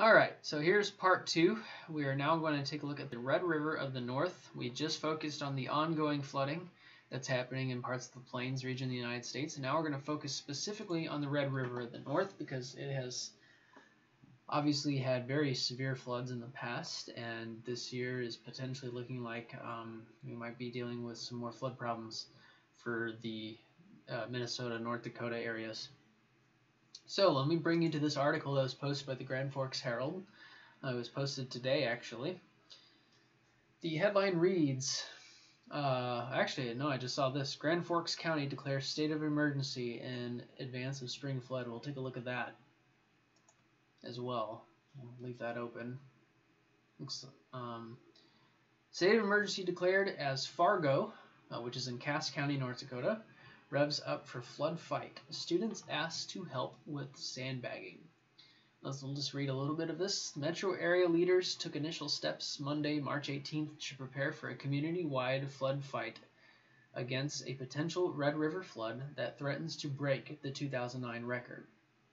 Alright, so here's part 2. We are now going to take a look at the Red River of the North. We just focused on the ongoing flooding that's happening in parts of the Plains region of the United States. And now we're going to focus specifically on the Red River of the North because it has obviously had very severe floods in the past, and this year is potentially looking like we might be dealing with some more flood problems for the Minnesota, North Dakota areas. So let me bring you to this article that was posted by the Grand Forks Herald. It was posted today, actually. The headline reads, I just saw this. Grand Forks County declares state of emergency in advance of spring flood. We'll take a look at that as well. I'll leave that open. State of emergency declared as Fargo, which is in Cass County, North Dakota, revs up for flood fight. Students asked to help with sandbagging. We'll just read a little bit of this. Metro area leaders took initial steps Monday, March 18th to prepare for a community-wide flood fight against a potential Red River flood that threatens to break the 2009 record.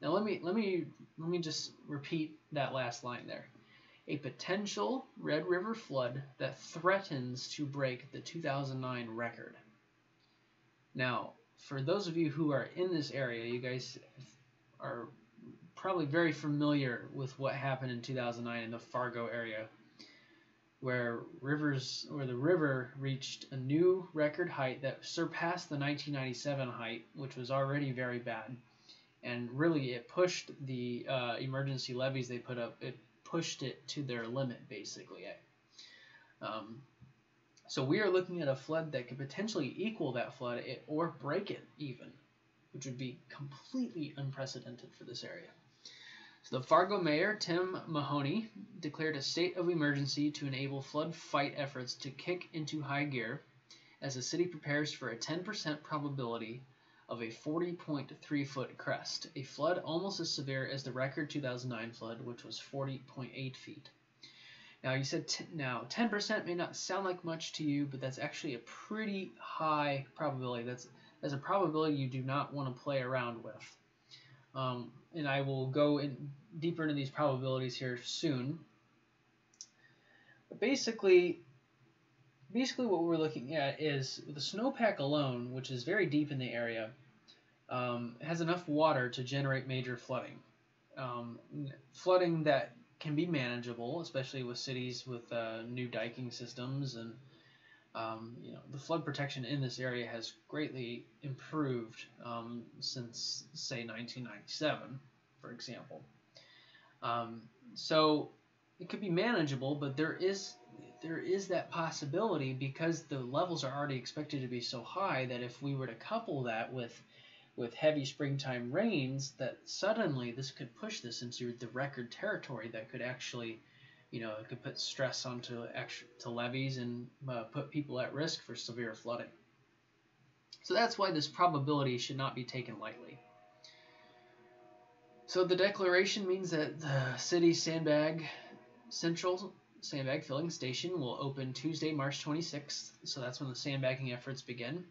Now let me just repeat that last line there. A potential Red River flood that threatens to break the 2009 record. Now, for those of you who are in this area, you guys are probably very familiar with what happened in 2009 in the Fargo area, where the river reached a new record height that surpassed the 1997 height, which was already very bad. And really, it pushed the emergency levees they put up, it pushed it to their limit, basically. So we are looking at a flood that could potentially equal that flood or break it even, which would be completely unprecedented for this area. So the Fargo mayor, Tim Mahoney, declared a state of emergency to enable flood fight efforts to kick into high gear as the city prepares for a 10% probability of a 40.3-foot crest, a flood almost as severe as the record 2009 flood, which was 40.8 feet. Now, you said 10% may not sound like much to you, but that's actually a pretty high probability. That's a probability you do not want to play around with. And I will go deeper into these probabilities here soon. But basically what we're looking at is the snowpack alone, which is very deep in the area, has enough water to generate major flooding. Flooding that can be manageable, especially with cities with new diking systems, and the flood protection in this area has greatly improved since, say, 1997, for example. So it could be manageable, but there is that possibility, because the levels are already expected to be so high, that if we were to couple that with heavy springtime rains, that suddenly this could push this into the record territory that could actually, it could put stress onto levees and put people at risk for severe flooding. So that's why this probability should not be taken lightly. So the declaration means that the city's central sandbag filling station will open Tuesday, March 26th. So that's when the sandbagging efforts begin.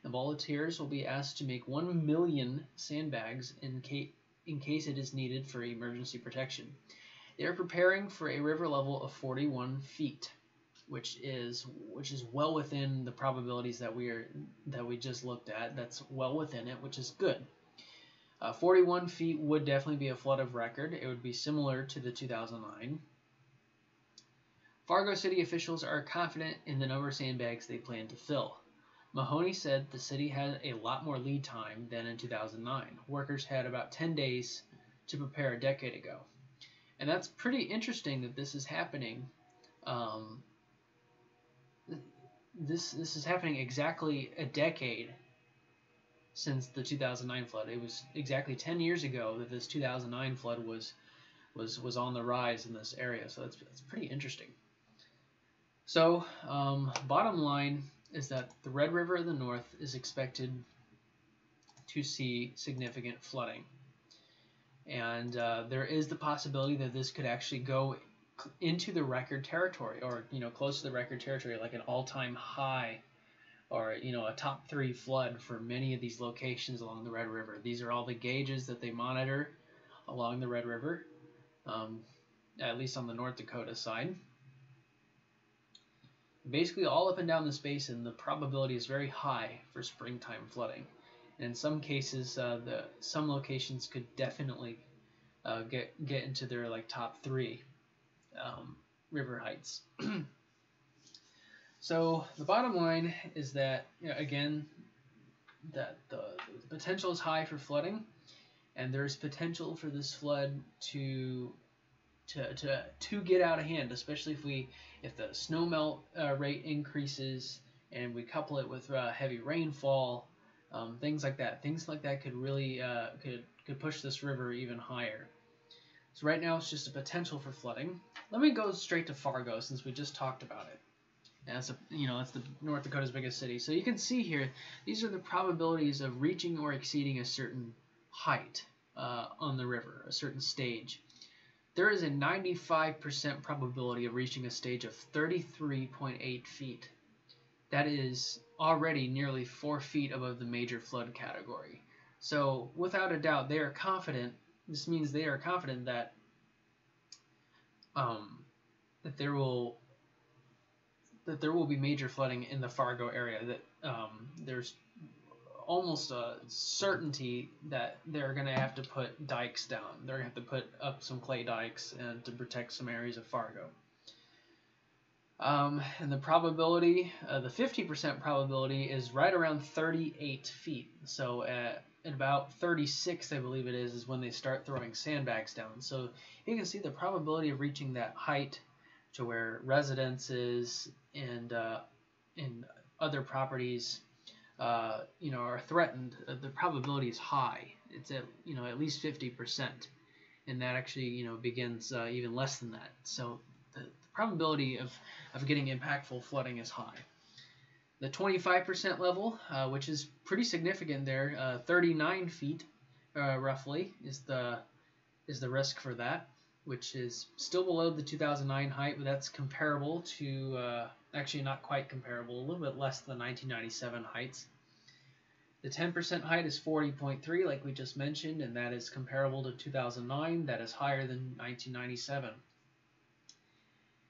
The volunteers will be asked to make 1 million sandbags in case it is needed for emergency protection. They are preparing for a river level of 41 feet, which is well within the probabilities that we just looked at. That's well within it, which is good. 41 feet would definitely be a flood of record. It would be similar to the 2009. Fargo city officials are confident in the number of sandbags they plan to fill. Mahoney said the city had a lot more lead time than in 2009. Workers had about 10 days to prepare a decade ago. And that's pretty interesting that this is happening. This is happening exactly a decade since the 2009 flood. It was exactly 10 years ago that this 2009 flood was on the rise in this area. So that's pretty interesting. So bottom line is that the Red River of the North is expected to see significant flooding. And there is the possibility that this could actually go into the record territory, or close to the record territory, like an all-time high, or a top 3 flood for many of these locations along the Red River. These are all the gauges that they monitor along the Red River. at least on the North Dakota side. Basically, all up and down this basin, the probability is very high for springtime flooding. And in some cases, some locations could definitely get into their like top 3 river heights. So the bottom line is that, again, that the potential is high for flooding, and there's potential for this flood to get out of hand, especially if the snow melt rate increases and we couple it with heavy rainfall, things like that. Things like that could really could push this river even higher. So right now it's just a potential for flooding. Let me go straight to Fargo since we just talked about it. And it's the North Dakota's biggest city. So you can see here, these are the probabilities of reaching or exceeding a certain height on the river, a certain stage. There is a 95% probability of reaching a stage of 33.8 feet. That is already nearly 4 feet above the major flood category. So without a doubt, they are confident. This means they are confident that that there will be major flooding in the Fargo area. That there's almost a certainty that they're going to have to put dikes down. They're going to have to put up some clay dikes and to protect some areas of Fargo. And the probability, the 50% probability is right around 38 feet. So at about 36, I believe it is when they start throwing sandbags down. So you can see the probability of reaching that height to where residences and other properties are threatened. The probability is high. It's at least 50%, and that actually begins even less than that. So the probability of getting impactful flooding is high. The 25% level, which is pretty significant there, 39 feet roughly is the risk for that, which is still below the 2009 height, but that's comparable to actually not quite comparable, a little bit less than 1997 heights. The 10% height is 40.3, like we just mentioned, and that is comparable to 2009. That is higher than 1997.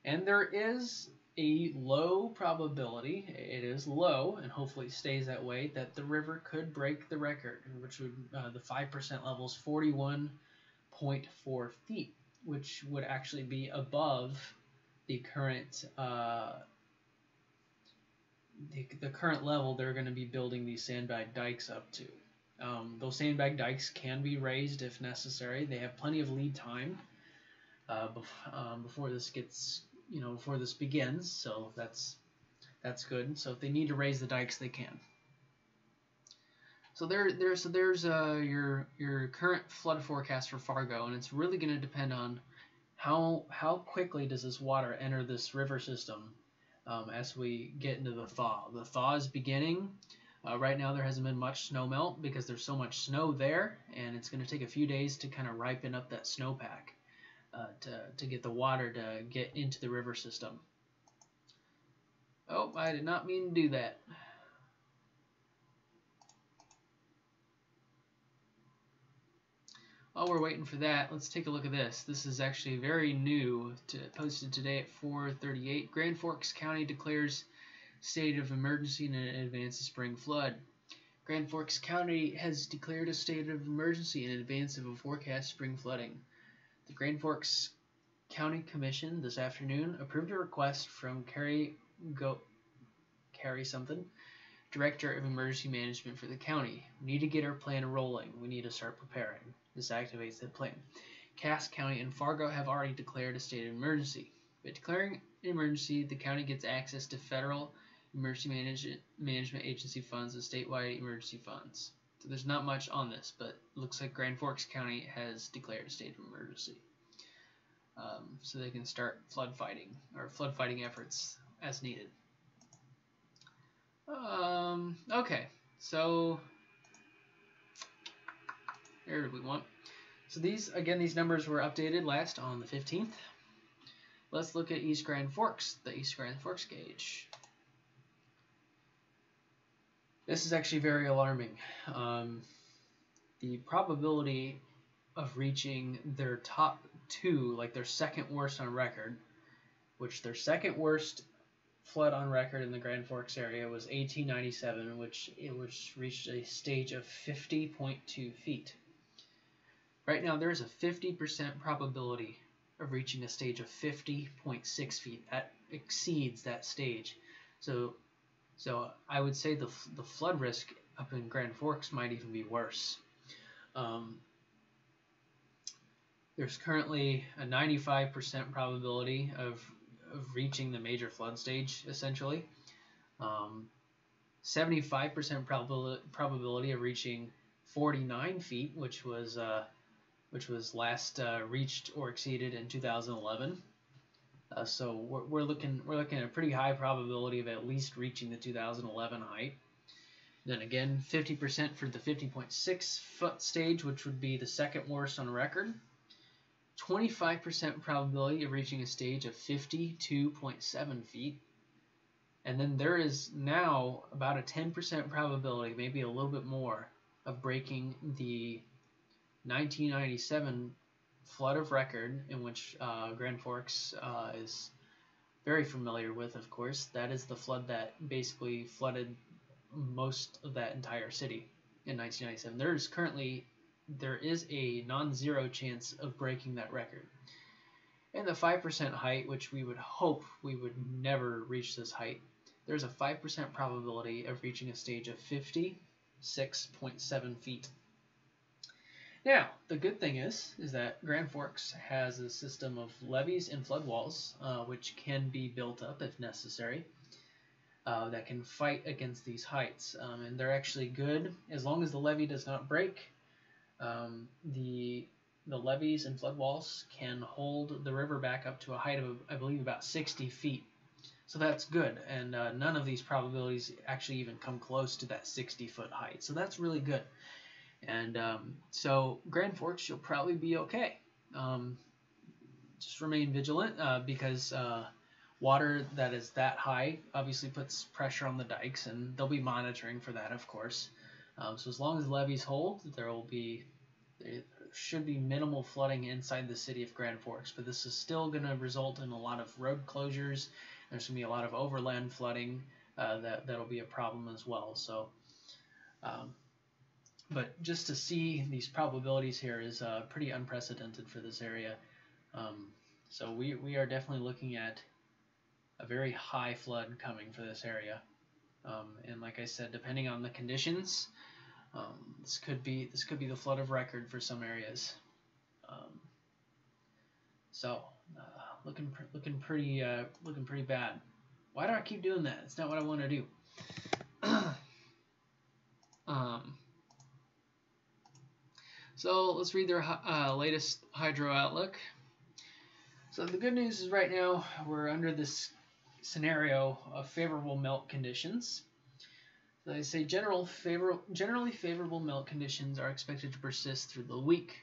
And there is a low probability, it is low, and hopefully stays that way, that the river could break the record, which would, the 5% level is 41.4 feet, which would actually be above the current the current level they're going to be building these sandbag dikes up to. Those sandbag dikes can be raised if necessary. They have plenty of lead time before this begins, so that's good. So if they need to raise the dikes, they can. So there's your current flood forecast for Fargo, and it's really going to depend on how quickly does this water enter this river system as we get into the thaw. The thaw is beginning. Right now there hasn't been much snow melt because there's so much snow there, and it's going to take a few days to kind of ripen up that snowpack to get the water to get into the river system. Oh, I did not mean to do that. While we're waiting for that, let's take a look at this. This is actually very new, posted today at 4:38. Grand Forks County declares state of emergency in advance of spring flood. Grand Forks County has declared a state of emergency in advance of a forecast spring flooding. The Grand Forks County Commission this afternoon approved a request from Carrie something, Director of Emergency Management for the county. We need to get our plan rolling. We need to start preparing. This activates the plan. Cass County and Fargo have already declared a state of emergency. By declaring an emergency, the county gets access to federal emergency management agency funds and statewide emergency funds. So there's not much on this, but it looks like Grand Forks County has declared a state of emergency. So they can start flood fighting efforts as needed. Okay, so here we want. So these numbers were updated last on the 15th. Let's look at East Grand Forks, the East Grand Forks gauge. This is actually very alarming. The probability of reaching their top 2, like their second worst on record, which their second worst flood on record in the Grand Forks area was 1897, which reached a stage of 50.2 feet. Right now, there is a 50% probability of reaching a stage of 50.6 feet. That exceeds that stage. So I would say the flood risk up in Grand Forks might even be worse. There's currently a 95% probability of reaching the major flood stage, essentially. 75% probability of reaching 49 feet, which was last reached or exceeded in 2011. So we're looking at a pretty high probability of at least reaching the 2011 height. Then again, 50% for the 50.6 foot stage, which would be the second worst on record. 25% probability of reaching a stage of 52.7 feet. And then there is now about a 10% probability, maybe a little bit more, of breaking the 1997 flood of record, in which Grand Forks is very familiar with, of course. That is the flood that basically flooded most of that entire city in 1997. There is a non-zero chance of breaking that record. And the 5% height, which we would hope we would never reach this height, there's a 5% probability of reaching a stage of 56.7 feet. Now, the good thing is that Grand Forks has a system of levees and flood walls, which can be built up if necessary, that can fight against these heights. And they're actually good as long as the levee does not break. The levees and flood walls can hold the river back up to a height of, I believe, about 60 feet. So that's good, and none of these probabilities actually even come close to that 60-foot height. So that's really good. And so Grand Forks, you'll probably be okay. Just remain vigilant because water that is that high obviously puts pressure on the dikes, and they'll be monitoring for that, of course. So as long as levees hold, there should be minimal flooding inside the city of Grand Forks, but this is still going to result in a lot of road closures. There's going to be a lot of overland flooding that'll be a problem as well. So, but just to see these probabilities here is pretty unprecedented for this area. So we are definitely looking at a very high flood coming for this area. And like I said, depending on the conditions, this could be the flood of record for some areas. Looking pretty bad. Why do I keep doing that? It's not what I want to do. So let's read their latest hydro outlook. So the good news is right now we're under this scenario of favorable melt conditions. So they say generally favorable melt conditions are expected to persist through the week.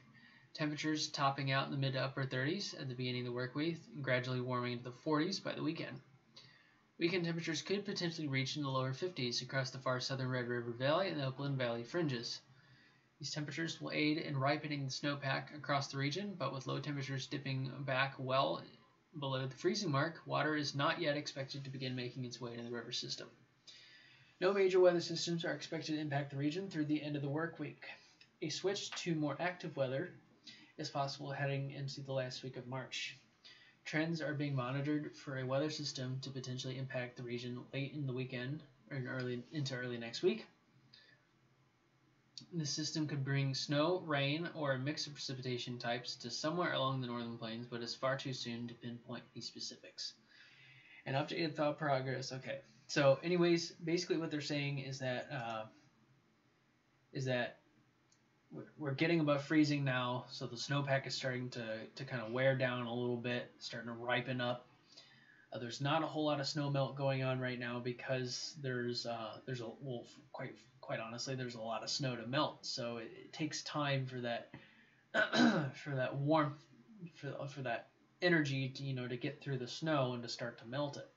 Temperatures topping out in the mid to upper 30s at the beginning of the work week and gradually warming into the 40s by the weekend. Weekend temperatures could potentially reach in the lower 50s across the far southern Red River Valley and the Oakland Valley fringes. These temperatures will aid in ripening the snowpack across the region, but with low temperatures dipping back well below the freezing mark, water is not yet expected to begin making its way into the river system. No major weather systems are expected to impact the region through the end of the work week. A switch to more active weather is possible heading into the last week of March. Trends are being monitored for a weather system to potentially impact the region late in the weekend or into early next week. The system could bring snow, rain, or a mix of precipitation types to somewhere along the northern plains, but it's far too soon to pinpoint these specifics. And updated thaw progress. Okay, so anyways, basically what they're saying is that we're getting above freezing now, so the snowpack is starting to kind of wear down a little bit, starting to ripen up. There's not a whole lot of snow melt going on right now because quite honestly, there's a lot of snow to melt. So it takes time for that for that warmth, for that energy to get through the snow and to start to melt it.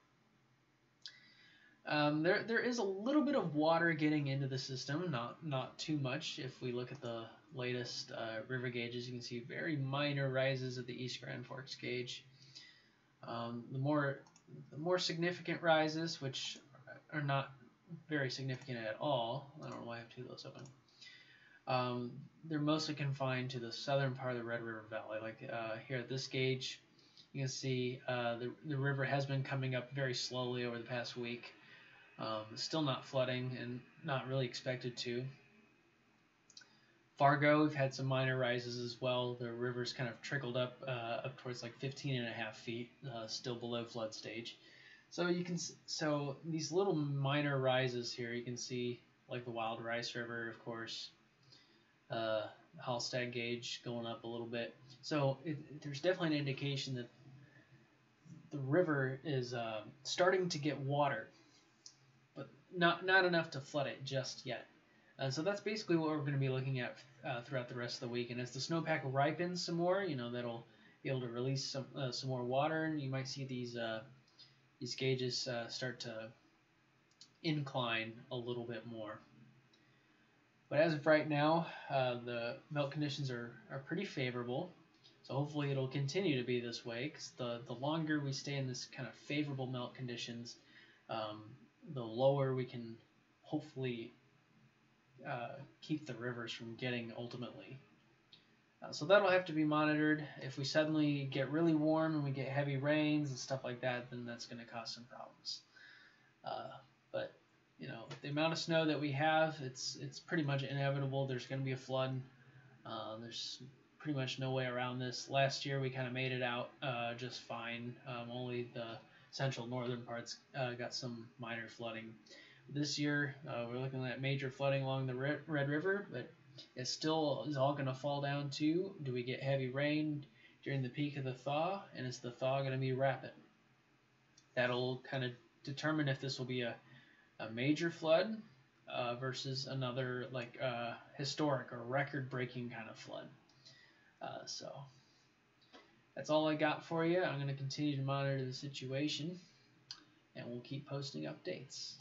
There is a little bit of water getting into the system, not too much. If we look at the latest river gauges, you can see very minor rises at the East Grand Forks gauge. The more significant rises, which are not very significant at all. I don't know why I have two of those open. They're mostly confined to the southern part of the Red River Valley. Like here at this gauge, you can see the river has been coming up very slowly over the past week. Still not flooding and not really expected to. Fargo, we've had some minor rises as well. The river's kind of trickled up towards like 15.5 feet, still below flood stage. So these little minor rises here, you can see like the Wild Rice River, of course, Hallstatt gauge going up a little bit. So there's definitely an indication that the river is starting to get water, but not enough to flood it just yet. So that's basically what we're going to be looking at throughout the rest of the week. And as the snowpack ripens some more, that'll be able to release some more water, and you might see these gauges start to incline a little bit more. But as of right now, the melt conditions are pretty favorable. So hopefully it'll continue to be this way, because the longer we stay in this kind of favorable melt conditions, the lower we can hopefully keep the rivers from getting ultimately. So that'll have to be monitored. If we suddenly get really warm and we get heavy rains and stuff like that, then that's going to cause some problems. But the amount of snow that we have, it's pretty much inevitable. There's going to be a flood. There's pretty much no way around this. Last year we kind of made it out just fine. Only the central northern parts got some minor flooding. This year we're looking at major flooding along the Red River, but it still is all going to fall down to, do we get heavy rain during the peak of the thaw, and is the thaw going to be rapid? That'll kind of determine if this will be a major flood versus another historic or record-breaking kind of flood. So that's all I got for you. I'm going to continue to monitor the situation, and we'll keep posting updates.